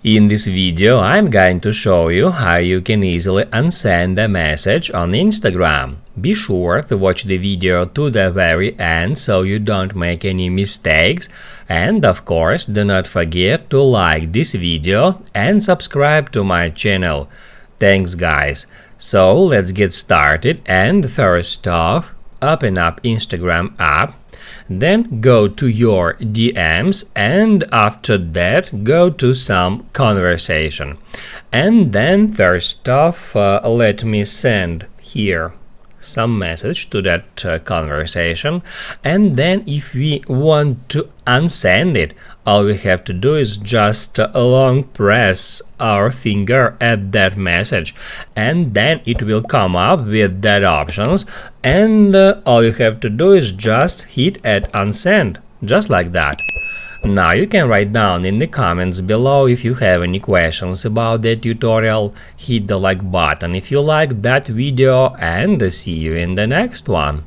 In this video, I'm going to show you how you can easily unsend a message on Instagram. Be sure to watch the video to the very end so you don't make any mistakes, and of course do not forget to like this video and subscribe to my channel. Thanks guys. So let's get started, and first off, open up Instagram app. Then go to your DMs, and after that go to some conversation. And then first off, let me send here some message to that conversation, and then if we want to unsend it, all we have to do is just long press our finger at that message, and then it will come up with that options, and all you have to do is just hit at unsend, just like that. Now you can write down in the comments below if you have any questions about the tutorial. Hit the like button if you like that video, and see you in the next one.